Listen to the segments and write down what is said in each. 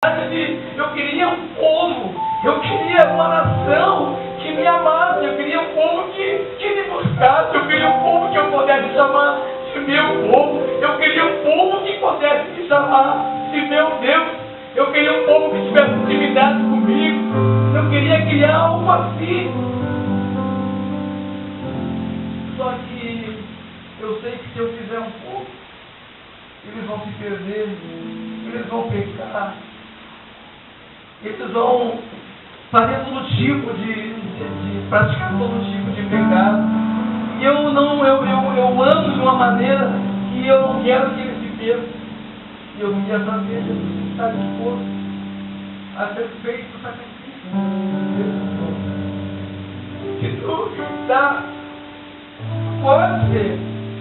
Eu queria um povo, eu queria uma nação que me amasse, eu queria um povo que me buscasse, eu queria um povo que eu pudesse chamar de meu povo, eu queria um povo que pudesse me chamar de meu Deus, eu queria um povo que tivesse intimidade comigo, eu queria criar algo assim. Só que eu sei que se eu fizer um pouco, eles vão se perder, eles vão pecar, eles vão fazer todo tipo de praticar todo tipo de pecado. E eu amo de uma maneira que eu não quero que eles se percam. E eu queria saber, Jesus está disposto a ser feito o sacrifício. Se tu está, pode ser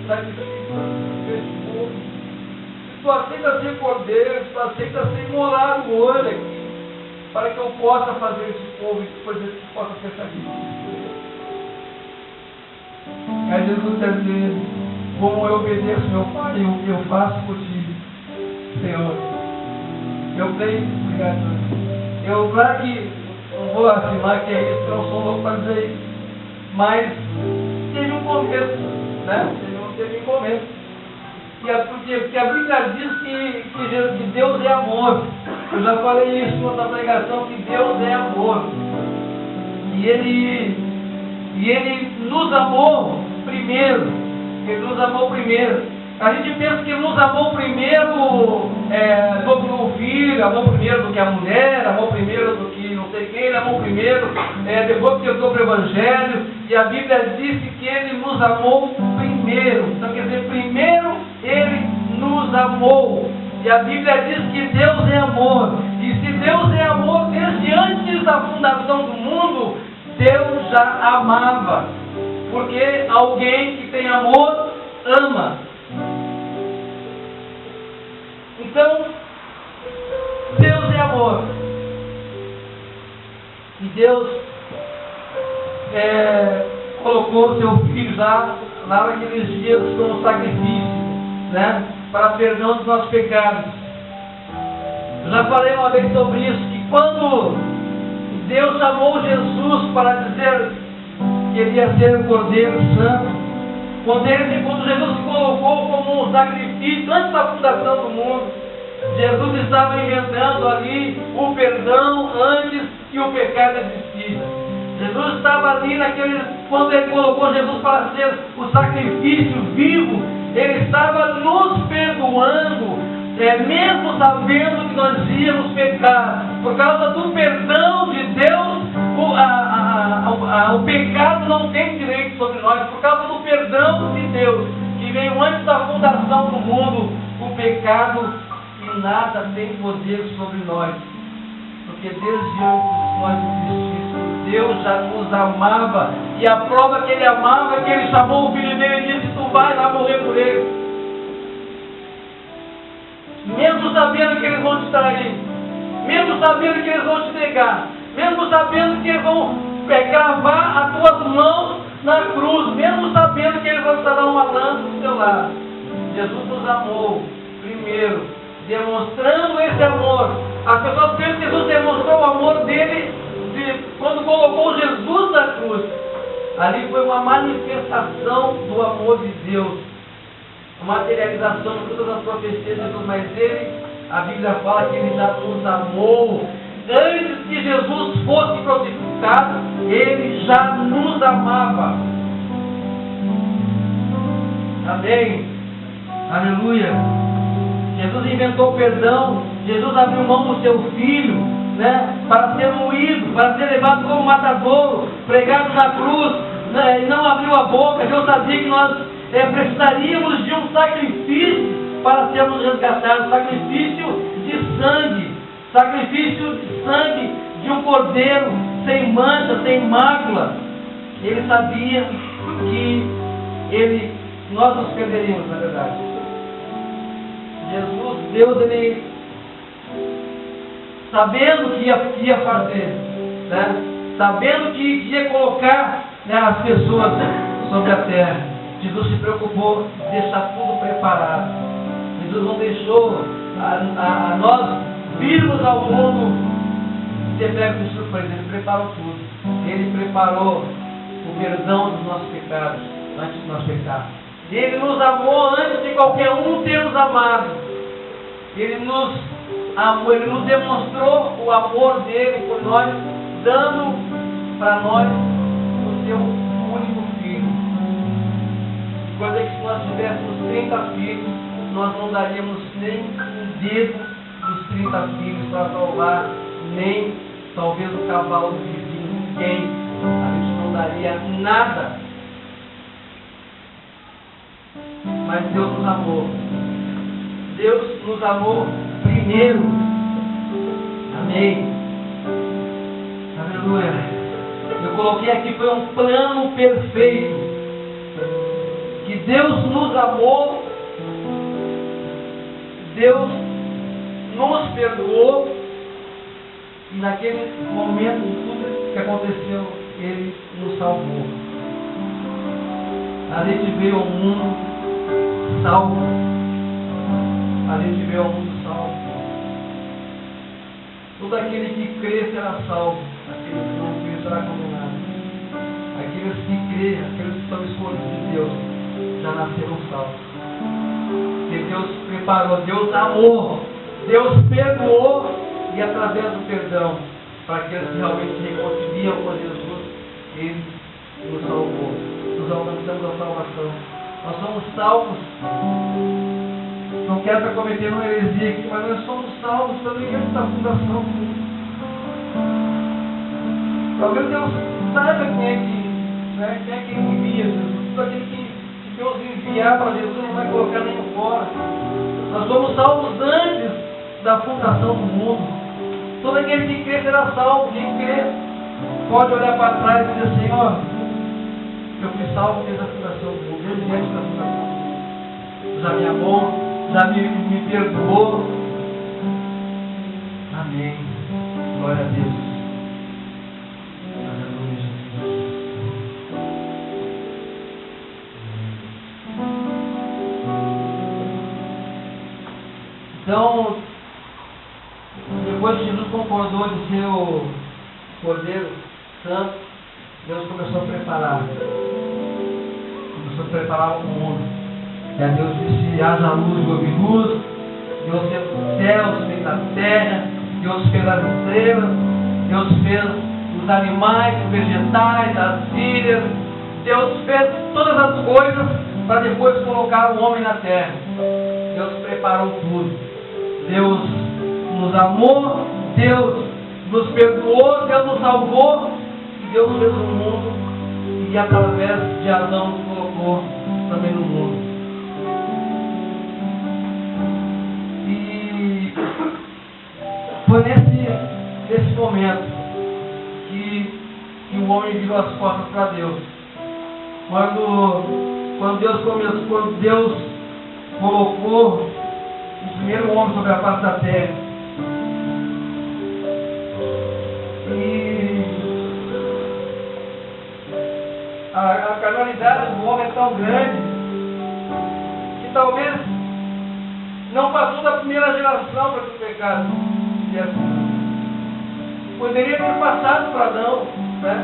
sacrifício desse povo. Se tu aceita ser cordeiro, se tu aceita ser morar o olho aqui, para que eu possa fazer esse povo e depois ele possa ser sacrifício. Aí Jesus quer dizer, como eu obedeço meu Pai, eu faço por ti, Senhor. Eu creio, obrigado. Eu, claro que não vou afirmar que é isso, eu não sou louco para dizer isso, mas teve um começo, né? Teve um começo. Porque a Bíblia diz que Deus é amor. Eu já falei isso em outra pregação, que Deus é amor. E Ele nos amou primeiro. Ele nos amou primeiro. A gente pensa que Ele nos amou primeiro do que o filho, amou primeiro do que a mulher, amou primeiro do que não sei quem, Ele amou primeiro, depois que eu estou para o Evangelho. E a Bíblia disse que Ele nos amou primeiro. Então quer dizer, primeiro Ele nos amou. E a Bíblia diz que Deus é amor. E se Deus é amor, desde antes da fundação do mundo, Deus já amava. Porque alguém que tem amor, ama. Então, Deus é amor. E Deus colocou o seu filho lá naqueles dias como sacrifício, né? Para perdão dos nossos pecados. Eu já falei uma vez sobre isso, que quando Deus chamou Jesus para dizer que ele ia ser o Cordeiro Santo, quando Jesus se colocou como um sacrifício antes da fundação do mundo, Jesus estava inventando ali o perdão antes que o pecado existisse. Jesus estava ali quando ele colocou Jesus para ser o sacrifício vivo, ele estava nos perdoando, mesmo sabendo que nós íamos pecar. Por causa do perdão de Deus, o pecado não tem direito sobre nós. Por causa do perdão de Deus, que veio antes da fundação do mundo, o pecado e nada tem poder sobre nós. Porque desde antes nós existíssemos, Deus já nos amava. E a prova que Ele amava é que Ele chamou o filho dele e disse: tu vai lá morrer por ele. Mesmo sabendo que eles vão te trair, mesmo sabendo que eles vão te negar, mesmo sabendo que eles vão cravar as tuas mãos na cruz, mesmo sabendo que eles vão instalar uma lança do seu lado, Jesus nos amou primeiro, demonstrando esse amor. As pessoas pensam que Jesus demonstrou o amor dele quando colocou Jesus na cruz. Ali foi uma manifestação do amor de Deus, uma materialização de todas as profecias de Jesus. Mas a Bíblia fala que ele já nos amou. Antes que Jesus fosse crucificado, ele já nos amava. Amém. Aleluia. Jesus inventou perdão. Jesus abriu mão do seu filho, né, para ser moído, para ser levado como matadouro, pregado na cruz, né, e não abriu a boca. Deus sabia que nós precisaríamos de um sacrifício para sermos resgatados, sacrifício de sangue de um cordeiro sem mancha, sem mácula. Ele sabia que nós nos perderíamos, na verdade. Deus, ele sabendo que ia fazer, né? Sabendo que ia colocar, né, as pessoas sobre a terra, Jesus se preocupou em deixar tudo preparado. Jesus não deixou a nós virmos ao mundo e ser pego de surpresa. Ele preparou tudo. Ele preparou o perdão dos nossos pecados antes de nós pecarmos. Ele nos amou antes de qualquer um ter nos amado. Ele nos amou, Ele nos demonstrou o amor dele por nós, dando para nós o seu único filho. Coisa que se nós tivéssemos 30 filhos, nós não daríamos nem um dedo dos 30 filhos para salvar, nem talvez o cavalo do vizinho, ninguém. A gente não daria nada. Mas Deus nos amou. Deus nos amou primeiro. Amém. Aleluia. Eu coloquei aqui, foi um plano perfeito. Que Deus nos amou. Deus nos perdoou. E naquele momento, tudo que aconteceu, Ele nos salvou. A gente veio ao mundo salvo. A gente veio ao mundo salvo. Todo aquele que crê será salvo. Aquele que não crê será condenado. Aqueles que crêem, aqueles que são escolhidos de Deus, já nasceram salvos. Porque Deus preparou, Deus amou, Deus perdoou. E através do perdão, para aqueles que realmente se reconciliam com Jesus, Ele nos salvou. Nos alcançamos a salvação. Nós somos salvos. Não quero estar cometendo uma heresia aqui, mas nós somos salvos também antes da fundação do mundo. Talvez Deus saiba quem é que envia Jesus. Tudo aquele que Deus enviar para Jesus não vai colocar nenhum fora. Nós somos salvos antes da fundação do mundo. Todo aquele que crê será salvo. Quem crê pode olhar para trás e dizer: Senhor, eu fui salvo desde a fundação do mundo, desde antes da fundação do mundo. Já me amou, já me perdoou. Amém. Glória a Deus. Aleluia, Jesus. Então, depois que Jesus concordou de ser o Cordeiro Santo, Deus começou a preparar. Começou a preparar o mundo. E Deus disse: haja luz e houve luz. Deus fez os céus, fez a terra. Deus fez as estrelas. Deus fez os animais, os vegetais, as ilhas. Deus fez todas as coisas para depois colocar o homem na terra. Deus preparou tudo. Deus nos amou, Deus nos perdoou, Deus nos salvou, e Deus fez o mundo, e através de Adão nos colocou também no mundo. E foi nesse momento que o homem virou as costas para Deus. Quando Deus colocou o primeiro homem sobre a face da terra. E a carnalidade do homem é tão grande que talvez não passou da primeira geração para que o pecado viesse. Poderia ter passado por Adão, né?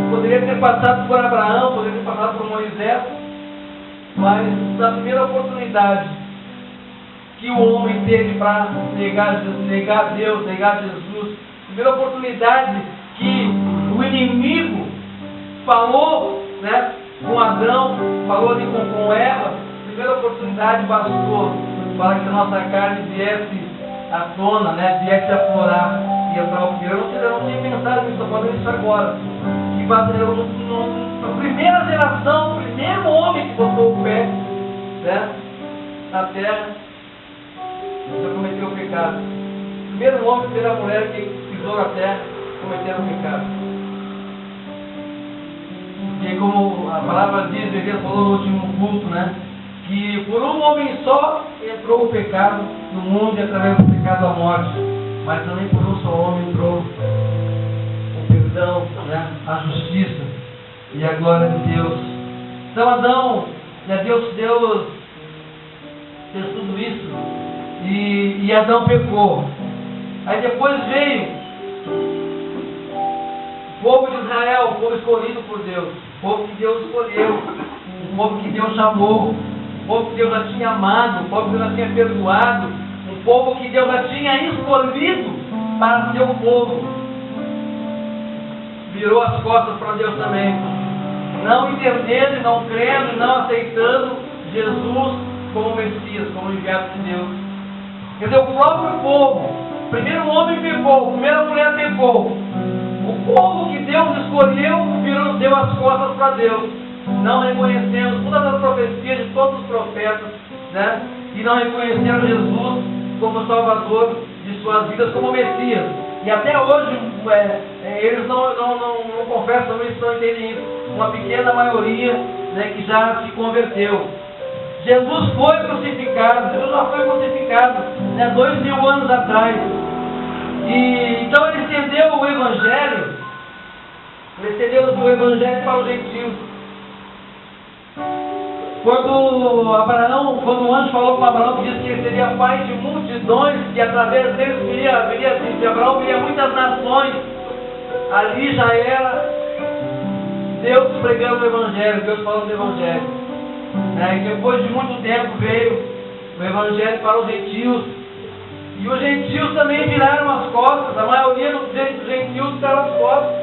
Poderia ter passado por Abraão, poderia ter passado por Moisés, mas na primeira oportunidade que o homem teve para negar Deus, negar Jesus, primeira oportunidade que o inimigo falou, né, com Adão, falou ali com Eva, primeira oportunidade bastou para que a nossa carne viesse à tona, né, viesse a aflorar e entrar o primeiro. Eu não tinha pensado nisso, estou falando isso agora. Que a primeira geração, o primeiro homem que botou o pé, né, na terra, já cometeu o pecado. O primeiro homem, a primeira mulher que pisou na terra, cometeram o pecado. Porque como a palavra diz, ele falou no último culto, né? Que por um homem só entrou o pecado no mundo e através do pecado a morte. Mas também por um só homem entrou o perdão, né? A justiça e a glória de Deus. Então Adão, né, Deus fez tudo isso. E Adão pecou. Aí depois veio o povo de Israel, o povo escolhido por Deus, o povo que Deus escolheu, o povo que Deus chamou, o povo que Deus já tinha amado, o povo que Deus já tinha perdoado, o povo que Deus já tinha escolhido para ser o povo. Virou as costas para Deus também, não entendendo, não crendo, não aceitando Jesus como Messias, como enviado de Deus. Quer dizer, o próprio povo, primeiro o homem pecou, primeiro a mulher pecou. O povo que Deus escolheu deu as costas para Deus, não reconhecendo todas as profecias de todos os profetas, né? E não reconheceram Jesus como Salvador de suas vidas, como Messias. E até hoje eles não confessam isso, não entendem isso. Uma pequena maioria, né, que já se converteu. Jesus foi crucificado, Jesus já foi crucificado, né, 2000 anos atrás. E então ele estendeu o Evangelho, para os gentios. Quando o anjo falou com Abraão, que disse que ele seria pai de multidões, que através deles de Abraão viria muitas nações, ali já era Deus pregando o Evangelho, Deus falando do Evangelho. E depois de muito tempo veio o Evangelho para os gentios, e os gentios também viraram as costas, a maioria dos gentios viraram as costas.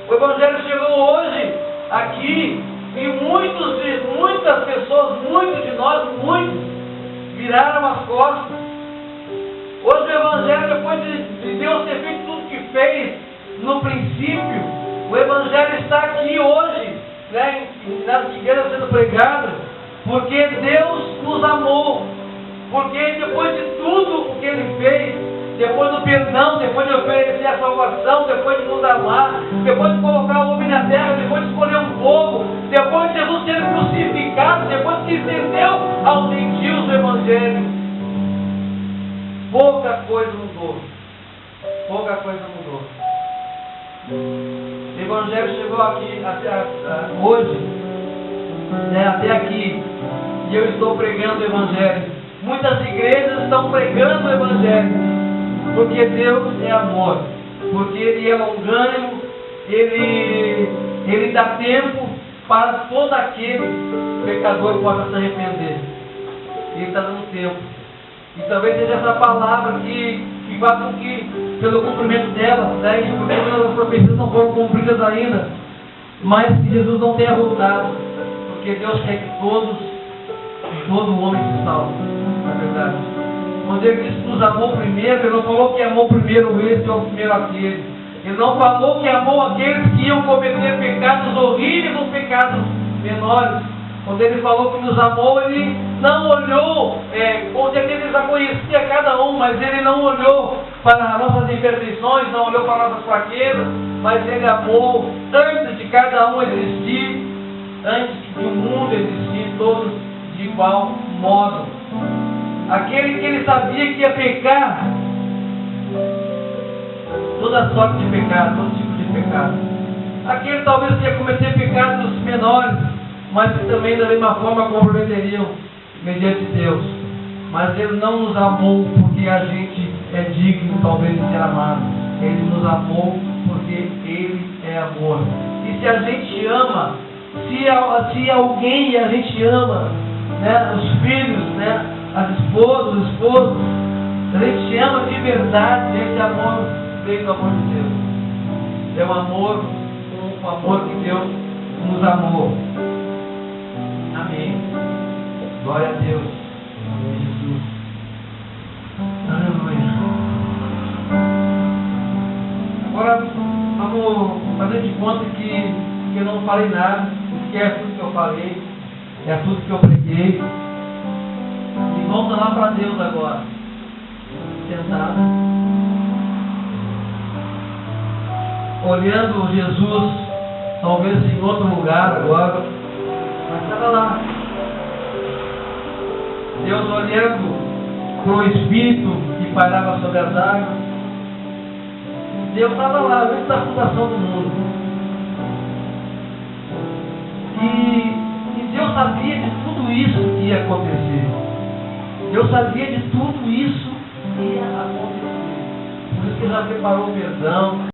O Evangelho chegou hoje, aqui, e muitas pessoas, muitos de nós, viraram as costas. Hoje o Evangelho, depois de Deus ter feito tudo que fez no princípio, o Evangelho está aqui hoje, né, nas igrejas sendo pregado, porque Deus nos amou, porque depois de tudo que Ele fez, depois do perdão, depois de oferecer a salvação, depois de nos amar, depois de colocar o homem na terra, depois de escolher um povo, depois de Jesus ser crucificado, depois que estendeu aos gentios o Evangelho, pouca coisa mudou. Pouca coisa mudou. O Evangelho chegou aqui, hoje, né, até aqui, e eu estou pregando o Evangelho. Muitas igrejas estão pregando o Evangelho, porque Deus é amor, porque Ele é longânimo, Ele dá tempo para todo aquele pecador que possa se arrepender. Ele está dando tempo. E talvez seja essa palavra que faz com que, pelo cumprimento dela, né, e porque as profecias não foram cumpridas ainda, mas que Jesus não tenha voltado, porque Deus quer que todo homem se salve, na verdade. Quando Ele disse que nos amou primeiro, Ele não falou que amou primeiro esse ou primeiro aquele. Ele não falou que amou aqueles que iam cometer pecados horríveis ou pecados menores. Quando Ele falou que nos amou, Ele não olhou, com certeza Ele já conhecia cada um, mas Ele não olhou para as nossas imperfeições, não olhou para as nossas fraquezas, mas Ele amou antes de cada um existir, antes de o mundo existir, todos de igual modo. Aquele que Ele sabia que ia pecar, toda sorte de pecado, todo tipo de pecado. Aquele talvez ia cometer pecados menores, mas que também da mesma forma comprometeriam mediante Deus. Mas Ele não nos amou porque a gente é digno talvez de ser amado. Ele nos amou porque Ele é amor. E se a gente ama, se alguém a gente ama, né, os filhos, né, as esposas, os esposos, a gente ama de verdade, esse amor veio do amor de Deus. É um amor, um amor que Deus nos amou. Amém. Glória a Deus. Amém, Jesus. Aleluia. Agora vamos fazer de conta que eu não falei nada, que é tudo que eu falei, é tudo que eu preguei. E volta lá para Deus agora. Sentada. Olhando Jesus, talvez em outro lugar agora, mas estava lá. Deus olhando para o Espírito que pairava sobre as águas. Deus estava lá, antes da fundação do mundo. E Deus sabia de tudo isso que ia acontecer. Deus sabia de tudo isso que ia acontecer. Por já preparou o perdão.